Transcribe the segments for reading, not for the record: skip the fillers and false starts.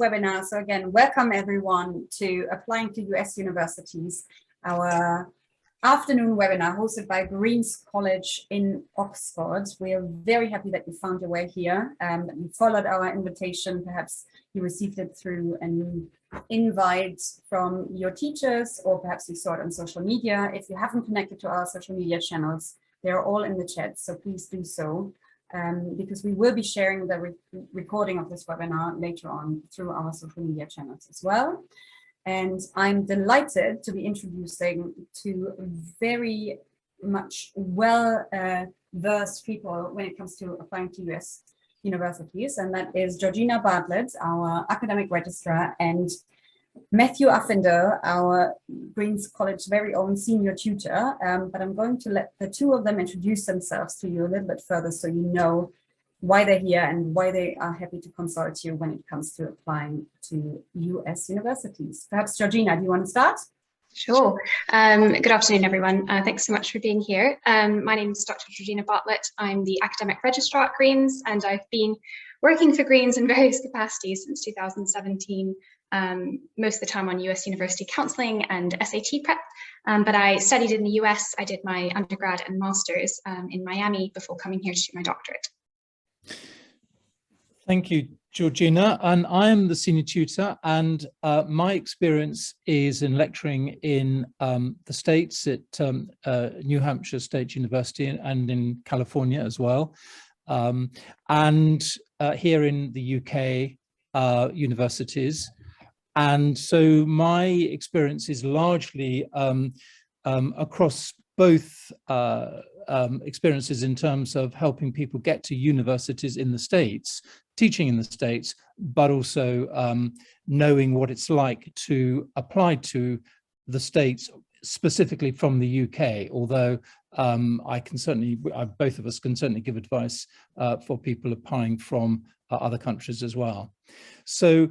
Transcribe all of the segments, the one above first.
webinar. So again, welcome everyone to Applying to US Universities, our afternoon webinar hosted by Greene's College in Oxford. We are very happy that you found your way here, that you followed our invitation. Perhaps you received it through an invite from your teachers, or perhaps you saw it on social media. If you haven't connected to our social media channels, they're all in the chat, so please do so. Because we will be sharing the recording of this webinar later on through our social media channels as well. And I'm delighted to be introducing two very much well-versed people when it comes to applying to US universities, and that is Georgina Bartlett, our academic registrar, and Matthew Uffindell, our Greene's College very own senior tutor, but I'm going to let the two of them introduce themselves to you a little bit further so you know why they're here and why they are happy to consult you when it comes to applying to US universities. Perhaps Georgina, do you want to start? Sure. Good afternoon, everyone. Thanks so much for being here. My name is Dr. Georgina Bartlett. I'm the academic registrar at Greene's, and I've been working for Greene's in various capacities since 2017. Most of the time on US university counselling and SAT prep, but I studied in the US. I did my undergrad and master's in Miami before coming here to do my doctorate. Thank you, Georgina. And I am the senior tutor, and my experience is in lecturing in the States at New Hampshire State University and in California as well, and here in the UK universities. And so my experience is largely across both experiences in terms of helping people get to universities in the States, teaching in the States, but also knowing what it's like to apply to the States, specifically from the UK, although both of us can certainly give advice for people applying from other countries as well. So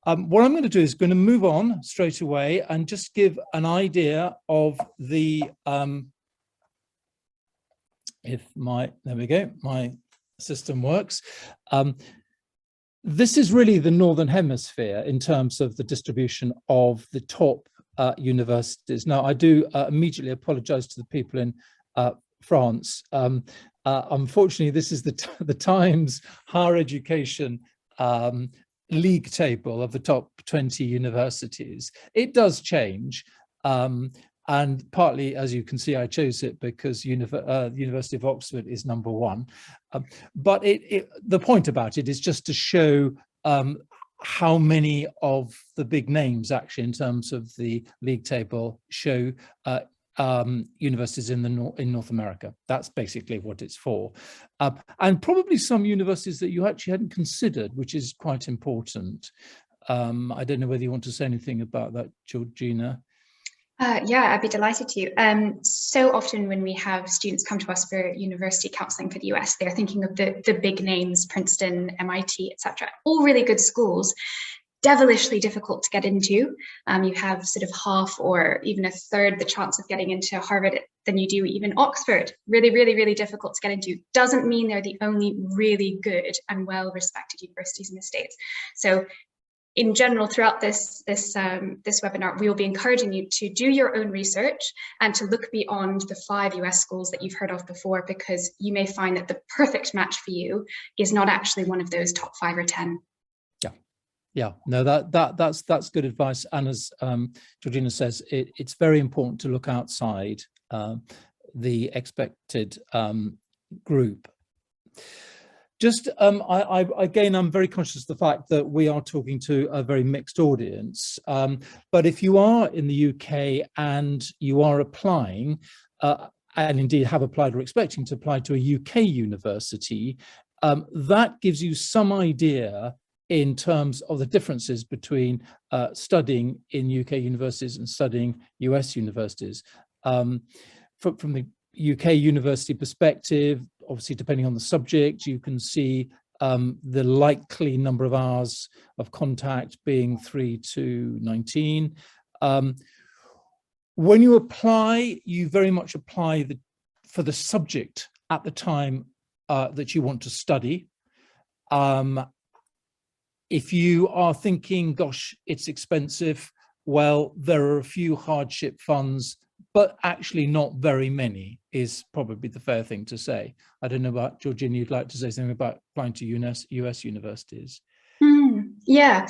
what I'm going to do is going to move on straight away and just give an idea of the, there we go, my system works. This is really the Northern Hemisphere in terms of the distribution of the top universities. Now, I do immediately apologize to the people in France. Unfortunately, this is the Times Higher Education league table of the top 20 universities. It does change, and partly, as you can see, I chose it because the University of Oxford is #1. But the point about it is just to show how many of the big names actually in terms of the league table show universities in North America. That's basically what it's for, and probably some universities that you actually hadn't considered, which is quite important. I don't know whether you want to say anything about that, Georgina. Yeah, I'd be delighted to. So often when we have students come to us for university counselling for the US, they're thinking of the big names, Princeton, MIT, etc. All really good schools, devilishly difficult to get into. You have sort of half or even a third the chance of getting into Harvard than you do even Oxford. Really, really, really difficult to get into. Doesn't mean they're the only really good and well-respected universities in the States. So in general, throughout this webinar, we will be encouraging you to do your own research and to look beyond the 5 US schools that you've heard of before, because you may find that the perfect match for you is not actually one of those top 5 or 10. Yeah, no, that's good advice. And as Georgina says, it's very important to look outside the expected group. Just, again, I'm very conscious of the fact that we are talking to a very mixed audience. But if you are in the UK and you are applying, and indeed have applied or expecting to apply to a UK university, that gives you some idea in terms of the differences between studying in UK universities and studying US universities. From the UK university perspective, obviously depending on the subject, you can see the likely number of hours of contact being 3 to 19. When you apply, you very much apply for the subject at the time that you want to study. If you are thinking, gosh, it's expensive, well, there are a few hardship funds, but actually not very many is probably the fair thing to say. I don't know about Georgina, you'd like to say something about applying to US universities? Yeah,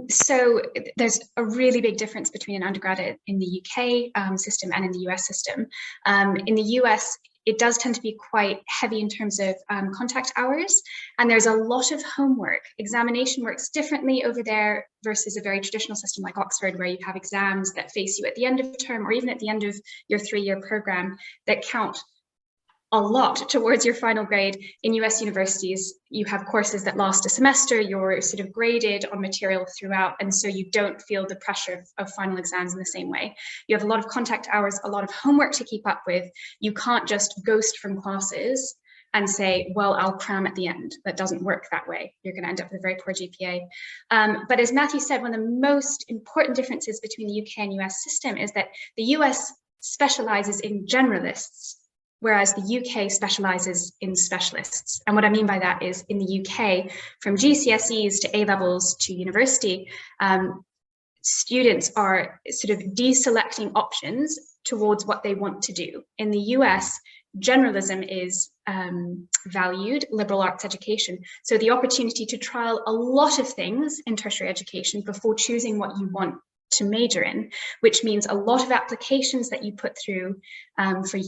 so there's a really big difference between an undergraduate in the UK system and in the US system. In the US, it does tend to be quite heavy in terms of contact hours, and there's a lot of homework. Examination works differently over there versus a very traditional system like Oxford, where you have exams that face you at the end of term or even at the end of your 3-year program that count a lot towards your final grade. In US universities, you have courses that last a semester, you're sort of graded on material throughout, and so you don't feel the pressure of final exams in the same way. You have a lot of contact hours, a lot of homework to keep up with. You can't just ghost from classes and say, well, I'll cram at the end. That doesn't work that way. You're going to end up with a very poor GPA. But as Matthew said, one of the most important differences between the UK and US system is that the US specializes in generalists, whereas the UK specialises in specialists. And what I mean by that is, in the UK, from GCSEs to A-levels to university, students are sort of deselecting options towards what they want to do. In the US, generalism is valued, liberal arts education. So the opportunity to trial a lot of things in tertiary education before choosing what you want to major in, which means a lot of applications that you put through for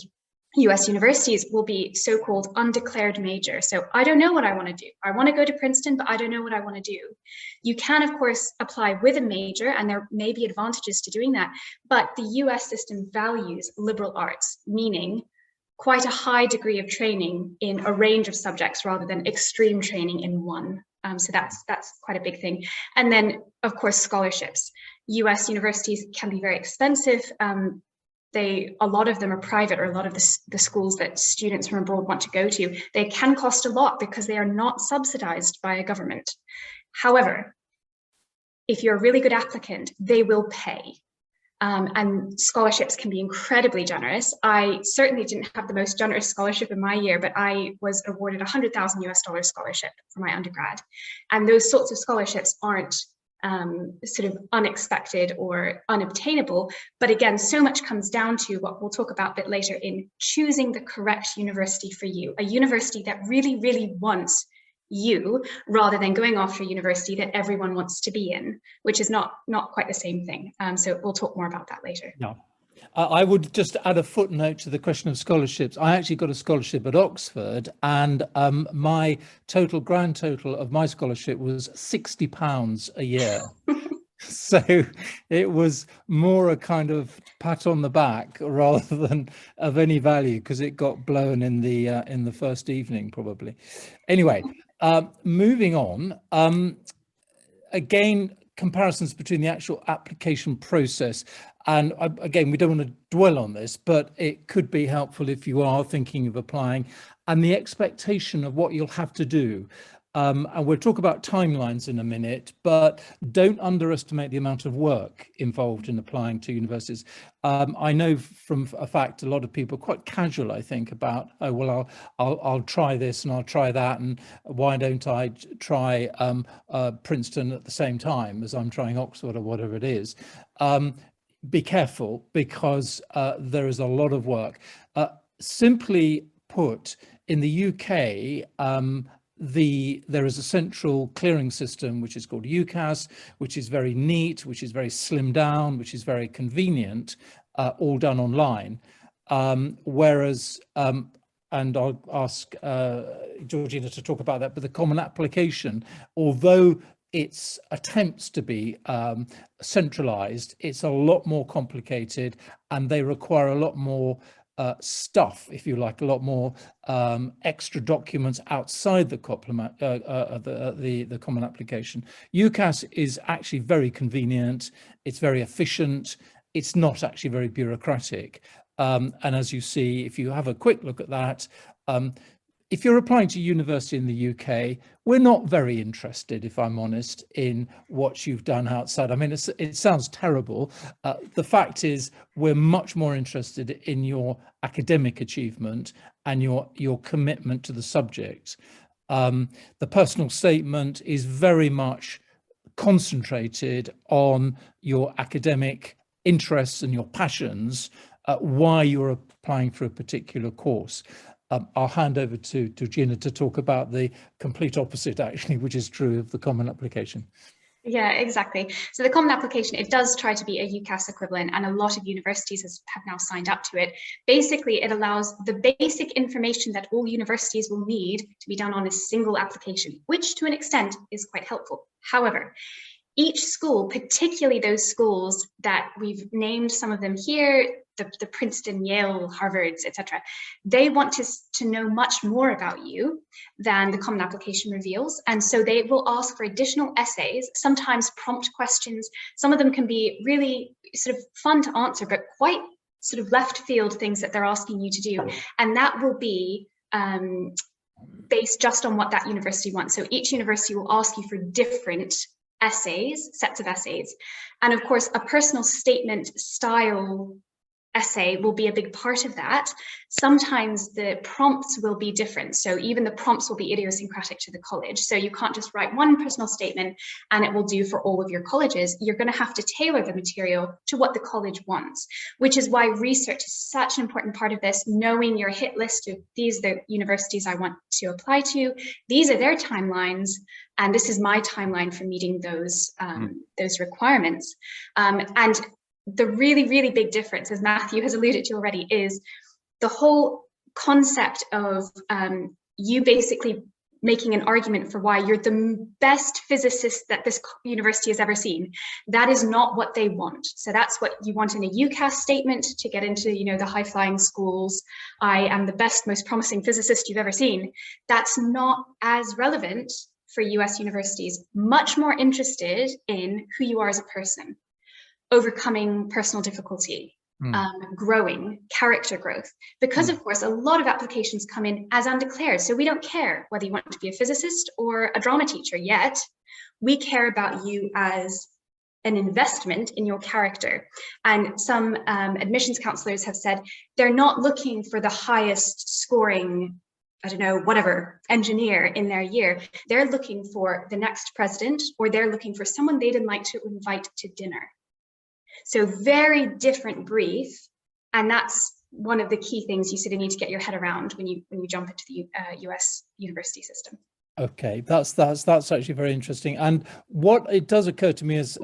US universities will be so-called undeclared major. So I don't know what I want to do. I want to go to Princeton, but I don't know what I want to do. You can, of course, apply with a major, and there may be advantages to doing that, but the US system values liberal arts, meaning quite a high degree of training in a range of subjects rather than extreme training in one. So that's quite a big thing. And then, of course, scholarships. US universities can be very expensive. A lot of them are private, or a lot of the schools that students from abroad want to go to, they can cost a lot because they are not subsidized by a government. However, if you're a really good applicant, they will pay. And scholarships can be incredibly generous. I certainly didn't have the most generous scholarship in my year, but I was awarded $100,000 scholarship for my undergrad. And those sorts of scholarships aren't sort of unexpected or unobtainable. But again, so much comes down to what we'll talk about a bit later in choosing the correct university for you, a university that really, really wants you, rather than going after a university that everyone wants to be in, which is not quite the same thing. So we'll talk more about that later. Yeah. I would just add a footnote to the question of scholarships. I actually got a scholarship at Oxford, and my grand total of my scholarship was £60 a year. So it was more a kind of pat on the back rather than of any value, because it got blown in the first evening, probably. Anyway, moving on. Again, comparisons between the actual application process. And again, we don't want to dwell on this, but it could be helpful if you are thinking of applying, and the expectation of what you'll have to do. And we'll talk about timelines in a minute, but don't underestimate the amount of work involved in applying to universities. I know from a fact, a lot of people are quite casual, I think, about, oh, well, I'll try this and I'll try that, and why don't I try Princeton at the same time as I'm trying Oxford or whatever it is. Be careful, because there is a lot of work. Simply put, in the UK, there is a central clearing system which is called UCAS, which is very neat, which is very slimmed down, which is very convenient, all done online. Whereas, and I'll ask Georgina to talk about that, but the common application, although its attempts to be centralized, it's a lot more complicated, and they require a lot more stuff, if you like, a lot more extra documents outside the common application. UCAS is actually very convenient, it's very efficient, it's not actually very bureaucratic. And as you see, if you have a quick look at that, if you're applying to university in the UK, we're not very interested, if I'm honest, in what you've done outside. I mean, it sounds terrible. The fact is, we're much more interested in your academic achievement and your commitment to the subject. The personal statement is very much concentrated on your academic interests and your passions, why you're applying for a particular course. I'll hand over to Georgina to talk about the complete opposite, actually, which is true of the common application. Yeah, exactly. So the common application, it does try to be a UCAS equivalent, and a lot of universities have now signed up to it. Basically, it allows the basic information that all universities will need to be done on a single application, which to an extent is quite helpful. However, each school, particularly those schools that we've named some of them here, the Princeton, Yale, Harvards, etc., they want to know much more about you than the common application reveals. And so they will ask for additional essays, sometimes prompt questions. Some of them can be really sort of fun to answer, but quite sort of left field things that they're asking you to do. And that will be based just on what that university wants. So each university will ask you for different essays, sets of essays. And of course, a personal statement style essay will be a big part of that. Sometimes the prompts will be different. So even the prompts will be idiosyncratic to the college. So you can't just write one personal statement and it will do for all of your colleges. You're going to have to tailor the material to what the college wants, which is why research is such an important part of this, knowing your hit list of these are the universities I want to apply to, these are their timelines, and this is my timeline for meeting those requirements. And the really, really big difference, as Matthew has alluded to already, is the whole concept of you basically making an argument for why you're the best physicist that this university has ever seen. That is not what they want. So that's what you want in a UCAS statement to get into, you know, the high-flying schools. I am the best, most promising physicist you've ever seen. That's not as relevant for US universities. Much more interested in who you are as a person, overcoming personal difficulty, growing, character growth. Because of course, a lot of applications come in as undeclared. So we don't care whether you want to be a physicist or a drama teacher yet. We care about you as an investment in your character. And some admissions counselors have said they're not looking for the highest scoring, I don't know, whatever, engineer in their year. They're looking for the next president, or they're looking for someone they'd like to invite to dinner. So very different brief, and that's one of the key things you sort of need to get your head around when you jump into the US university system. Okay, that's actually very interesting. And what it does occur to me as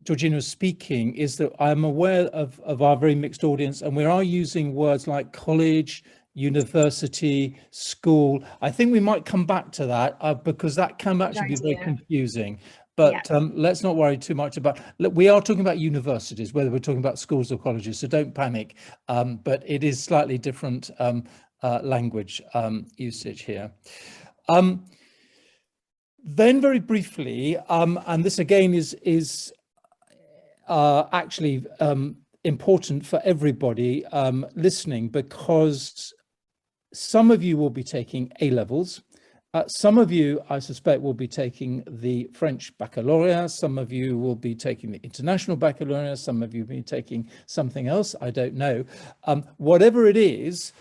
Georgina was speaking is that I'm aware of our very mixed audience, and we are using words like college, university, school. I think we might come back to that because that can actually be very confusing. But let's not worry too much about, look, we are talking about universities, whether we're talking about schools or colleges, so don't panic. But it is slightly different language usage here. Then very briefly, and this again is actually important for everybody listening, because some of you will be taking A-levels. Some of you, I suspect, will be taking the French baccalaureate. Some of you will be taking the international baccalaureate. Some of you will be taking something else. I don't know. Whatever it is,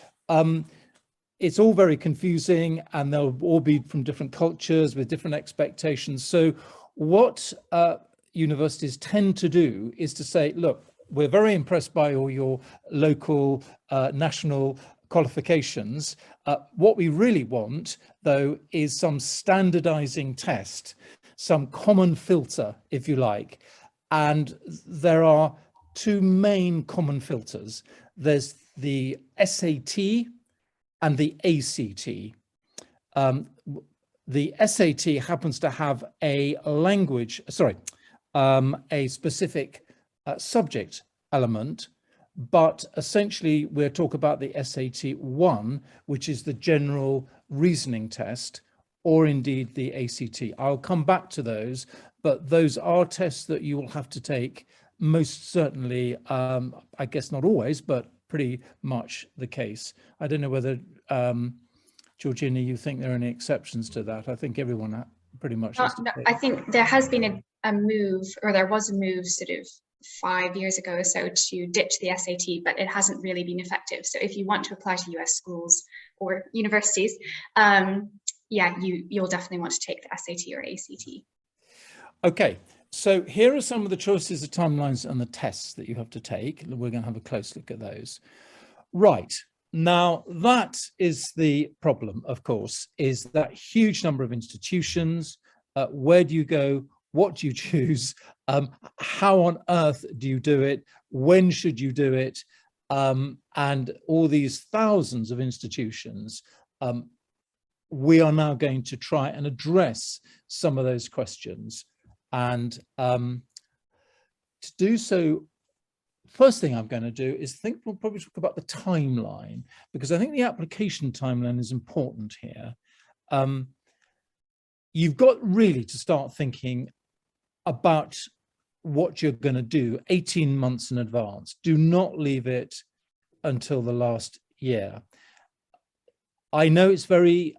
it's all very confusing, and they'll all be from different cultures with different expectations. So what universities tend to do is to say, look, we're very impressed by all your local, national qualifications. What we really want, though, is some standardizing test, some common filter, if you like. And there are two main common filters. There's the SAT and the ACT. The SAT happens to have a a specific subject element, but essentially we're talking about the SAT 1, which is the general reasoning test, or indeed the ACT. I'll come back to those, but those are tests that you will have to take most certainly, I guess not always, but pretty much the case. I don't know whether, Georgina, you think there are any exceptions to that? I think everyone pretty much has to take. I think there has been a move, or there was a move sort of 5 years ago or so, to ditch the SAT, but it hasn't really been effective. So if you want to apply to US schools or universities, yeah, you'll definitely want to take the SAT or ACT. Okay, so here are some of the choices, the timelines and the tests that you have to take. We're going to have a close look at those. Right, now that is the problem, of course, is that huge number of institutions. Where do you go? What do you choose? How on earth do you do it? When should you do it? And all these thousands of institutions. We are now going to try and address some of those questions. And to do so, first thing I'm going to do is we'll probably talk about the timeline, because I think the application timeline is important here. You've got really to start thinking about what you're going to do 18 months in advance. Do not leave it until the last year. I know it's very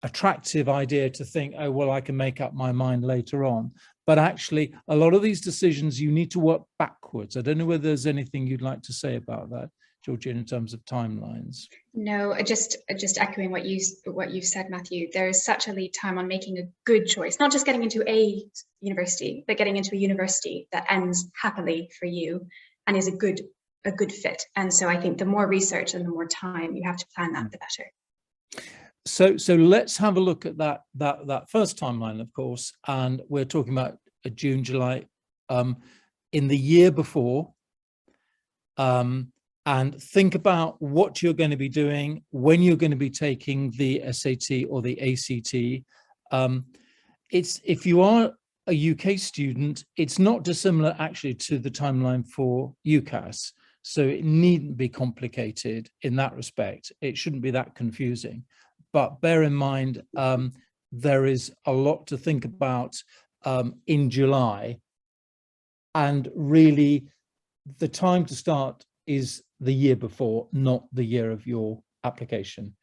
attractive idea to think, oh, well, I can make up my mind later on. But actually, a lot of these decisions, you need to work backwards. I don't know whether there's anything you'd like to say about that, Georgina, in terms of timelines. No, just echoing what you've said, Matthew. There is such a lead time on making a good choice, not just getting into a university, but getting into a university that ends happily for you and is a good fit. And so I think the more research and the more time you have to plan that, the better. So let's have a look at that first timeline, of course, and we're talking about June, July, in the year before, and think about what you're going to be doing, when you're going to be taking the SAT or the ACT. If you are a UK student, it's not dissimilar actually to the timeline for UCAS. So it needn't be complicated in that respect. It shouldn't be that confusing. But bear in mind, there is a lot to think about in July. And really, the time to start is the year before, not the year of your application.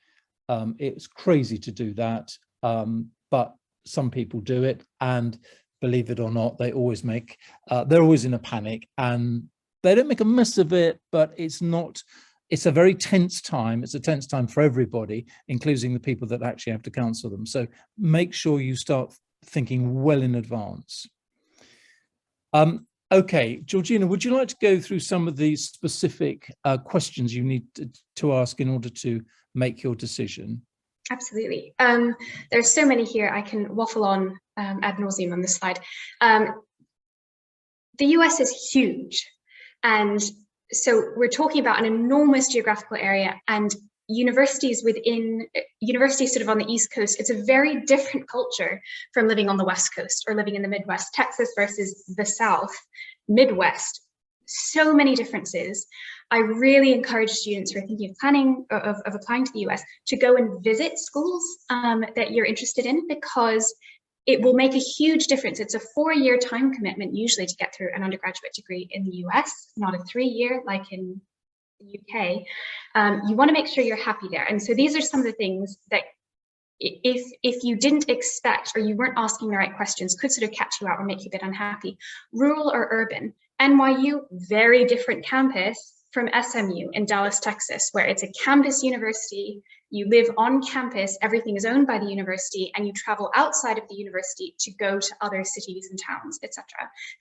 It's crazy to do that, but some people do it. And believe it or not, they always they're always in a panic, and they don't make a mess of it, but it's a very tense time. It's a tense time for everybody, including the people that actually have to counsel them. So make sure you start thinking well in advance. Okay, Georgina, would you like to go through some of the specific questions you need to ask in order to make your decision? Absolutely. There's so many here. I can waffle on ad nauseum on this slide. The US is huge. And so we're talking about an enormous geographical area, and universities sort of on the East Coast, it's a very different culture from living on the West Coast or living in the Midwest, Texas versus the South, Midwest. So many differences. I really encourage students who are thinking of applying to the US to go and visit schools that you're interested in, because it will make a huge difference. It's a 4-year time commitment usually to get through an undergraduate degree in the US, not a 3-year like in the UK. You want to make sure you're happy there. And so these are some of the things that if you didn't expect, or you weren't asking the right questions, could sort of catch you out or make you a bit unhappy. Rural or urban. NYU, very different campus from SMU in Dallas, Texas, where it's a campus university. You live on campus, everything is owned by the university, and you travel outside of the university to go to other cities and towns, etc.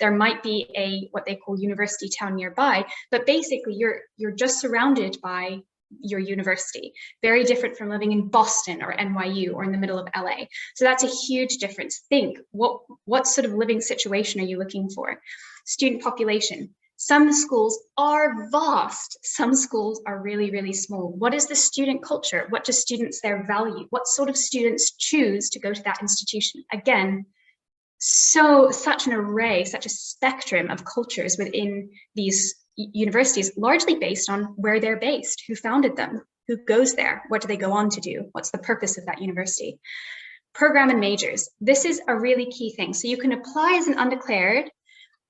There might be what they call university town nearby, but basically you're just surrounded by your university. Very different from living in Boston or NYU or in the middle of LA. So that's a huge difference. Think, what sort of living situation are you looking for? Student population. Some schools are vast. Some schools are really, really small. What is the student culture? What do students there value? What sort of students choose to go to that institution? Again, such an array, such a spectrum of cultures within these universities, largely based on where they're based, who founded them, who goes there, what do they go on to do? What's the purpose of that university? Program and majors. This is a really key thing. So you can apply as an undeclared,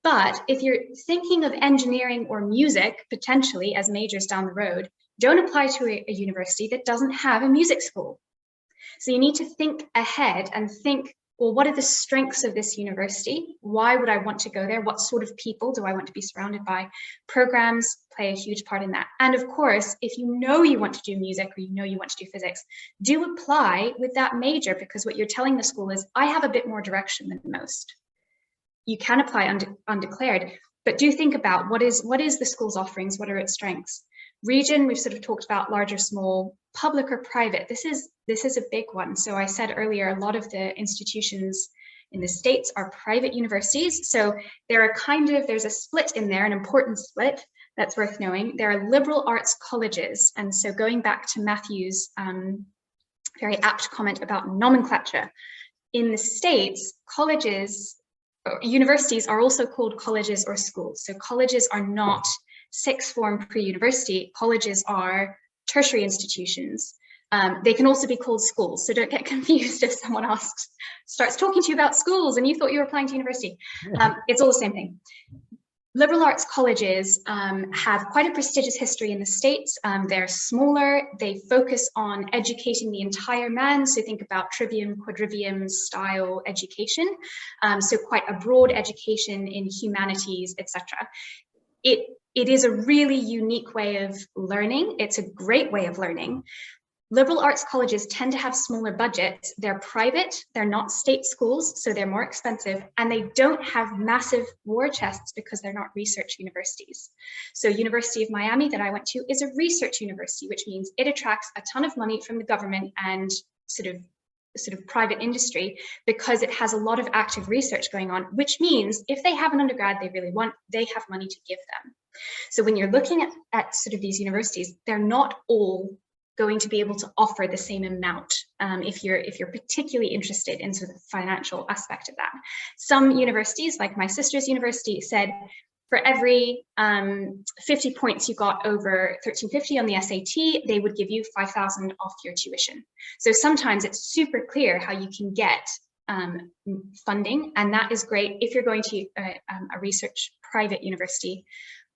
but if you're thinking of engineering or music, potentially as majors down the road, don't apply to a university that doesn't have a music school. So you need to think ahead and think well, what are the strengths of this university? Why would I want to go there? What sort of people do I want to be surrounded by? Programs play a huge part in that. And of course, if you know you want to do music or you know you want to do physics, do apply with that major, because what you're telling the school is, I have a bit more direction than most. You can apply undeclared, but do think about what is the school's offerings, what are its strengths? Region, we've sort of talked about large or small, public or private. This is a big one. So I said earlier, a lot of the institutions in the States are private universities. So there's a split in there, an important split that's worth knowing. There are liberal arts colleges. And so going back to Matthew's very apt comment about nomenclature, in the States, universities are also called colleges or schools. So colleges are not sixth form pre-university. Colleges are tertiary institutions. They can also be called schools. So don't get confused if someone starts talking to you about schools and you thought you were applying to university. It's all the same thing. Liberal arts colleges have quite a prestigious history in the States. They're smaller. They focus on educating the entire man. So think about trivium, quadrivium style education. So quite a broad education in humanities, etc. It is a really unique way of learning. It's a great way of learning. Liberal arts colleges tend to have smaller budgets. They're private, they're not state schools, so they're more expensive, and they don't have massive war chests because they're not research universities. So University of Miami that I went to is a research university, which means it attracts a ton of money from the government and sort of private industry because it has a lot of active research going on, which means if they have an undergrad they really want, they have money to give them. So when you're looking at sort of these universities, they're not all going to be able to offer the same amount if you're particularly interested in sort of the financial aspect of that. Some universities, like my sister's university, said for every 50 points you got over 1350 on the SAT, they would give you 5,000 off your tuition. So sometimes it's super clear how you can get funding, and that is great if you're going to a research private university.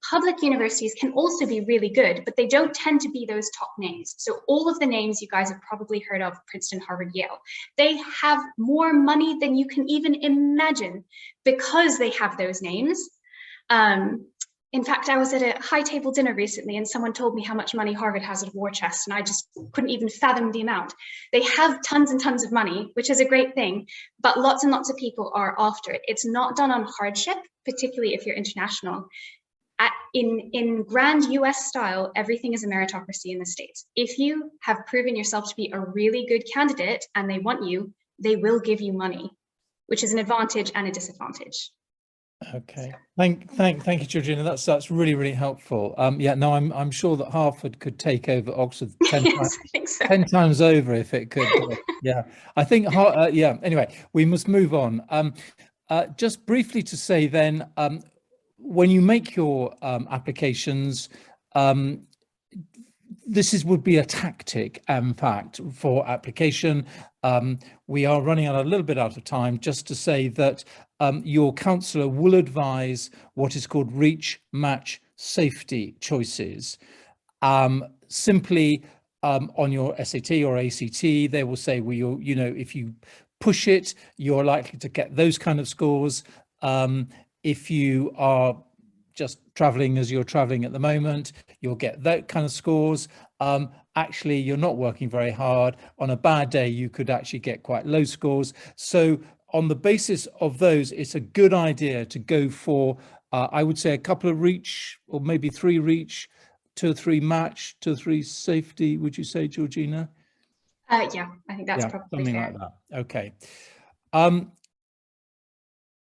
Public universities can also be really good, but they don't tend to be those top names. So all of the names you guys have probably heard of, Princeton, Harvard, Yale, they have more money than you can even imagine because they have those names. In fact, I was at a high table dinner recently and someone told me how much money Harvard has at war chest, and I just couldn't even fathom the amount. They have tons and tons of money, which is a great thing, but lots and lots of people are after it. It's not done on hardship, particularly if you're international. In grand US style, everything is a meritocracy in the States. If you have proven yourself to be a really good candidate and they want you, they will give you money, which is an advantage and a disadvantage. Okay, thank you, Georgina. That's really, really helpful. Yeah, no, I'm sure that Harvard could take over Oxford 10 times, I think so. 10 times over if it could. Yeah, I think. Yeah. Anyway, we must move on. Just briefly to say then, when you make your applications, this would be a tactic, in fact, for application. We are running a little bit out of time. Just to say that your counsellor will advise what is called reach, match, safety choices. Simply on your SAT or ACT, they will say, well, you know, if you push it, you're likely to get those kind of scores. If you are just traveling as you're traveling at the moment, you'll get that kind of scores. Actually, you're not working very hard. On a bad day, you could actually get quite low scores. So on the basis of those, it's a good idea to go for, I would say, a couple of reach, or maybe 3 reach, 2 or 3 match, 2 or 3 safety. Would you say, Georgina? Yeah, I think that's probably something fair. like that. Okay.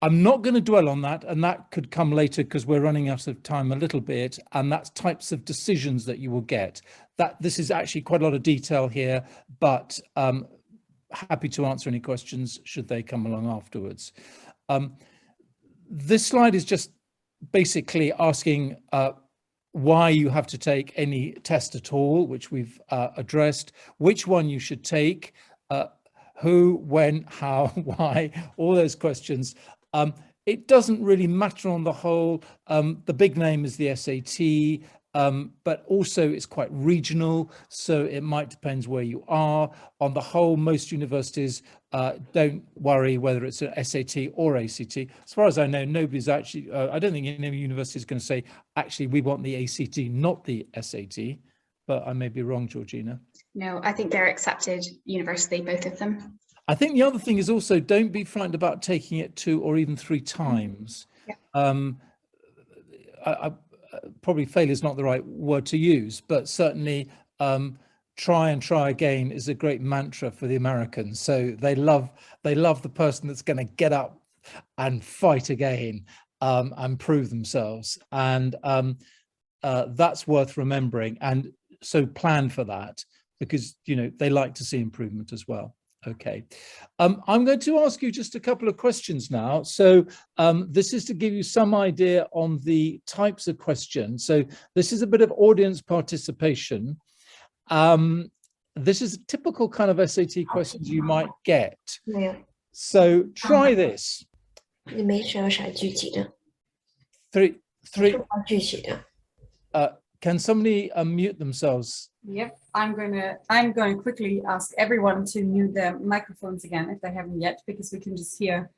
I'm not going to dwell on that, and that could come later because we're running out of time a little bit, and that's types of decisions that you will get. This is actually quite a lot of detail here, but happy to answer any questions should they come along afterwards. This slide is just basically asking why you have to take any test at all, which we've addressed, which one you should take, who, when, how, why, all those questions. It doesn't really matter on the whole. The big name is the SAT. but also it's quite regional, so it might depend where you are. On the whole, most universities don't worry whether it's an SAT or ACT. As far as I know, nobody's actually, I don't think any university is going to say, actually, we want the ACT, not the SAT, but I may be wrong, Georgina. No, I think they're accepted universally, both of them. I think the other thing is also, don't be frightened about taking it 2 or even 3 times. Yeah. I probably failure is not the right word to use, but certainly try and try again is a great mantra for the Americans. So they love the person that's going to get up and fight again and prove themselves. And that's worth remembering. And so plan for that, because, you know, they like to see improvement as well. Okay, I'm going to ask you just a couple of questions now. So this is to give you some idea on the types of questions. So this is a bit of audience participation. This is a typical kind of SAT questions you might get. So try this. Can somebody unmute themselves? Yep, I'm going to quickly ask everyone to mute their microphones again if they haven't yet, because we can just hear.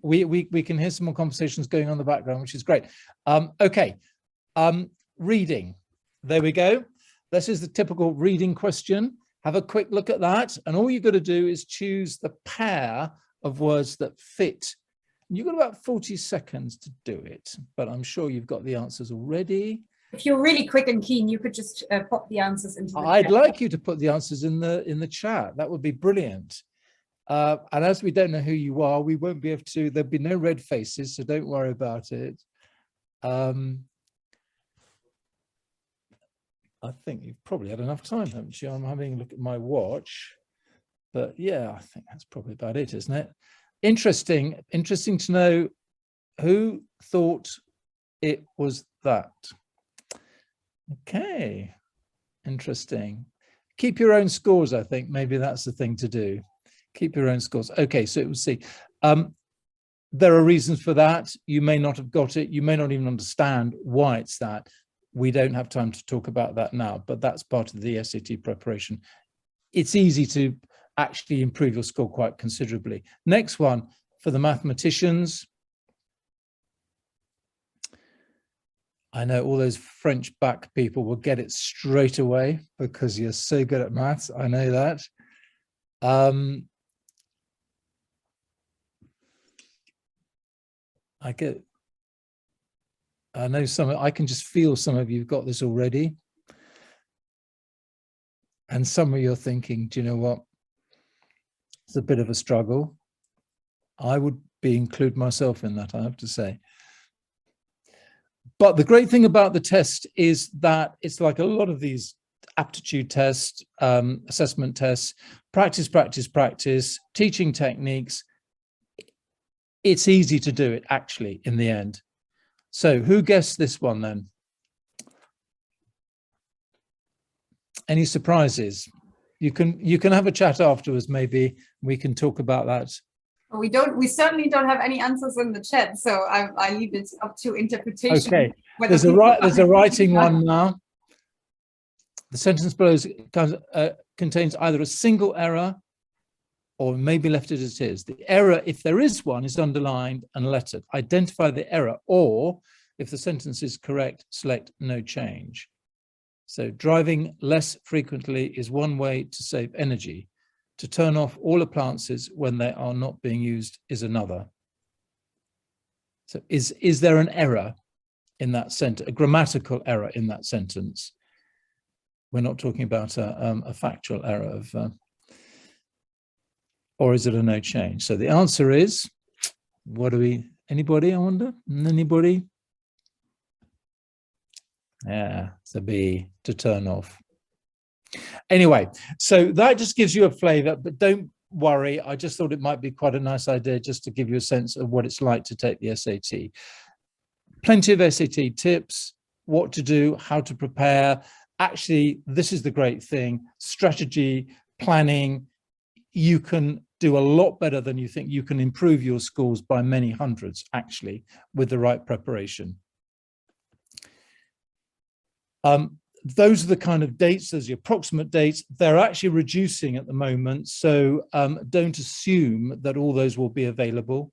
We can hear some more conversations going on in the background, which is great. Okay, reading. There we go. This is the typical reading question. Have a quick look at that, and all you've got to do is choose the pair of words that fit. You've got about 40 seconds to do it, but I'm sure you've got the answers already. If you're really quick and keen, you could just pop the answers into the I'd chat. like you to put the answers in the chat. That would be brilliant. And as we don't know who you are, we won't be able to, there'll be no red faces, so don't worry about it. I think you've probably had enough time, haven't you? I'm having a look at my watch. But yeah, I think that's probably about it, isn't it? Interesting to know who thought it was that. Okay, interesting. Keep your own scores, I think. Maybe that's the thing to do. Keep your own scores. Okay, so we'll see. There are reasons for that. You may not have got it. You may not even understand why it's that. We don't have time to talk about that now, but that's part of the SAT preparation. It's easy to actually improve your score quite considerably. Next one for the mathematicians. I know all those French back people will get it straight away because you're so good at maths. I know that. I know I can just feel some of you've got this already. And some of you are thinking, do you know what? It's a bit of a struggle. I would include myself in that, I have to say. But the great thing about the test is that it's like a lot of these aptitude tests, assessment tests, practice, practice, practice, teaching techniques. It's easy to do it actually in the end. So who guessed this one then? Any surprises? You can have a chat afterwards, maybe we can talk about that. We certainly don't have any answers in the chat, so I leave it up to interpretation. Okay, there's a writing one now. The sentence below contains either a single error or maybe left it as it is. The error, if there is one, is underlined and lettered. Identify the error, or if the sentence is correct, select no change. So driving less frequently is one way to save energy. To turn off all appliances when they are not being used is another. So is there an error in that sentence, a grammatical error in that sentence? We're not talking about a factual error of, or is it a no change? So the answer is, anybody, I wonder? Anybody? Yeah, it's a B, to turn off. Anyway, so that just gives you a flavor, but don't worry. I just thought it might be quite a nice idea just to give you a sense of what it's like to take the SAT. Plenty of SAT tips, what to do, how to prepare. Actually, this is the great thing. Strategy, planning. You can do a lot better than you think. You can improve your scores by many hundreds, actually, with the right preparation. Those are the kind of dates, those are the approximate dates. They're actually reducing at the moment, so don't assume that all those will be available.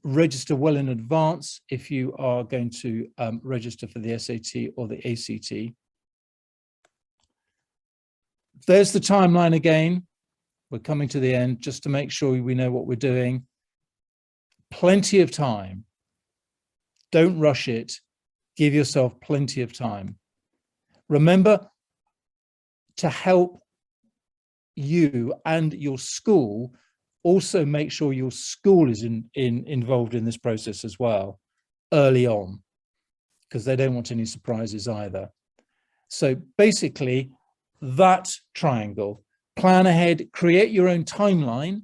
Register well in advance if you are going to register for the SAT or the ACT. There's the timeline again. We're coming to the end just to make sure we know what we're doing. Plenty of time. Don't rush it. Give yourself plenty of time. Remember to help you and your school. Also make sure your school is involved in this process as well, early on, because they don't want any surprises either. So basically, that triangle, plan ahead, create your own timeline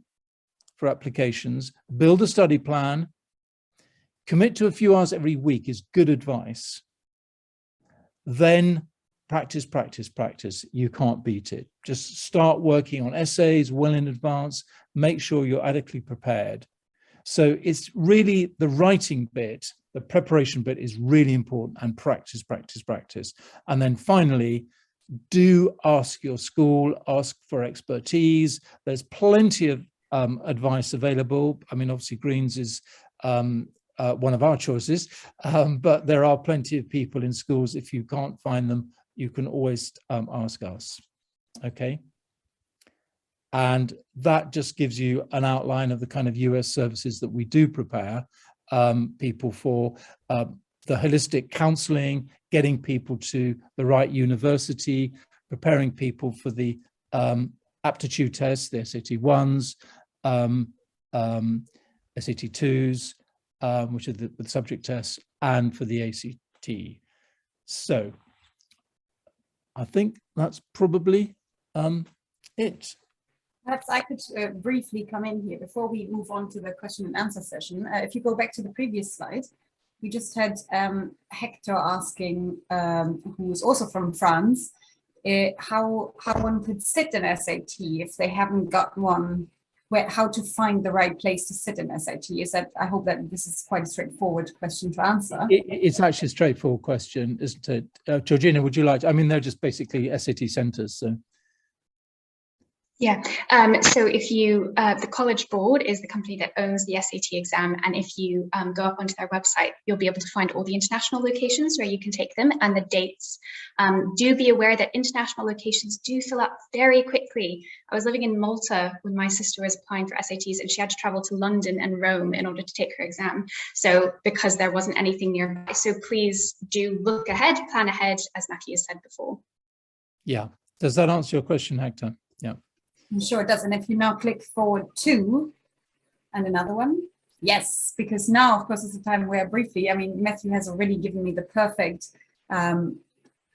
for applications, build a study plan, commit to a few hours every week is good advice. Then practice, practice, practice. You can't beat it. Just start working on essays well in advance. Make sure you're adequately prepared. So it's really the writing bit, the preparation bit is really important, and practice, practice, practice. And then finally, do ask your school, ask for expertise. There's plenty of advice available. I mean, obviously Greene's is one of our choices, but there are plenty of people in schools. If you can't find them, you can always ask us, okay? And that just gives you an outline of the kind of US services that we do prepare people for, the holistic counseling, getting people to the right university, preparing people for the aptitude tests, the SAT-1s, SAT-2s, which are the subject tests, and for the ACT. So I think that's probably it. Perhaps I could briefly come in here before we move on to the question and answer session. If you go back to the previous slide, we just had Hector asking, who is also from France, how one could sit an SAT if they haven't got one, how to find the right place to sit an SAT. Is that, I hope that this is quite a straightforward question to answer. It's actually a straightforward question, isn't it? Georgina, would you like to, I mean, they're just basically SAT centers, so. Yeah, so if you, the College Board is the company that owns the SAT exam, and if you go up onto their website, you'll be able to find all the international locations where you can take them and the dates. Do be aware that international locations do fill up very quickly. I was living in Malta when my sister was applying for SATs, and she had to travel to London and Rome in order to take her exam. So because there wasn't anything nearby, so please do look ahead, plan ahead, as Matthew has said before. Yeah, does that answer your question, Hector? Yeah. I'm sure it does. And if you now click forward to, and another one, yes, because now, of course, is the time where briefly, I mean, Matthew has already given me the perfect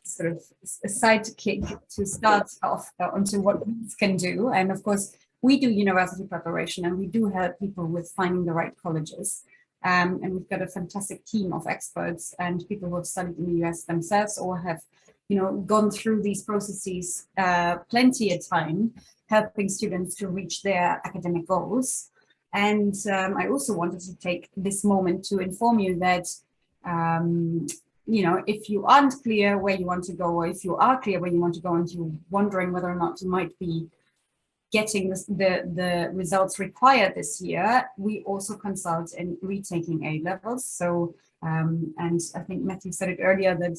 sort of a sidekick to start off onto what we can do. And of course, we do university preparation, and we do help people with finding the right colleges. And we've got a fantastic team of experts and people who have studied in the US themselves or have, gone through these processes plenty of time, helping students to reach their academic goals. And I also wanted to take this moment to inform you that, if you aren't clear where you want to go, or if you are clear where you want to go and you're wondering whether or not you might be getting the results required this year, we also consult in retaking A-levels. So, and I think Matthew said it earlier that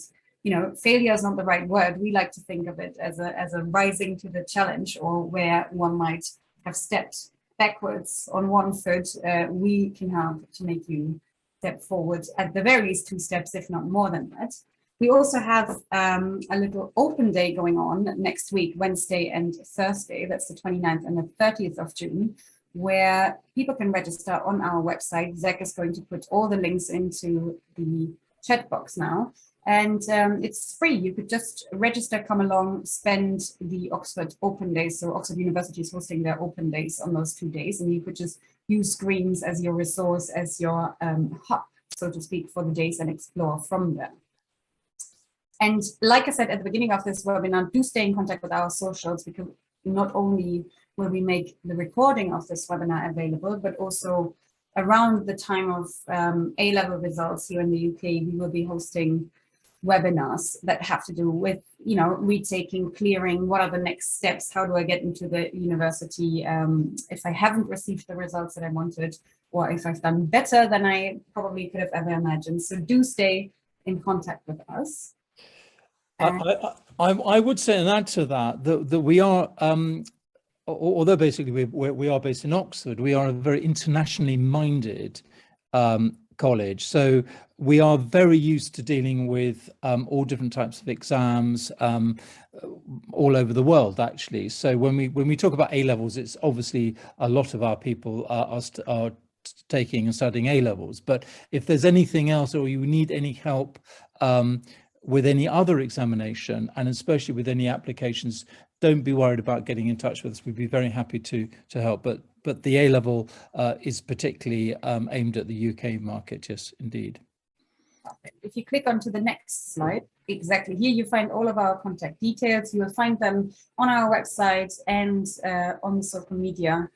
failure is not the right word. We like to think of it as a rising to the challenge, or where one might have stepped backwards on one foot. We can help to make you step forward at the very least 2 steps, if not more than that. We also have a little open day going on next week, Wednesday and Thursday. That's the 29th and the 30th of June, where people can register on our website. Zach is going to put all the links into the chat box now. And it's free. You could just register, come along, spend the Oxford Open Days. So Oxford University is hosting their Open Days on those 2 days. And you could just use Greene's as your resource, as your hub, so to speak, for the days and explore from there. And like I said at the beginning of this webinar, do stay in contact with our socials, because not only will we make the recording of this webinar available, but also around the time of A-level results here in the UK, we will be hosting webinars that have to do with, you know, retaking, clearing, what are the next steps, how do I get into the university if I haven't received the results that I wanted, or if I've done better than I probably could have ever imagined. So do stay in contact with us. I would say, and add to that, that we are, although basically we are based in Oxford, we are a very internationally minded college. So we are very used to dealing with all different types of exams all over the world, actually. So when we talk about A-levels, it's obviously a lot of our people are taking and studying A-levels. But if there's anything else, or you need any help with any other examination, and especially with any applications, don't be worried about getting in touch with us. We'd be very happy to help. But the A-level is particularly aimed at the UK market. Yes, indeed. If you click onto the next slide, exactly here you find all of our contact details. You will find them on our website and on social media.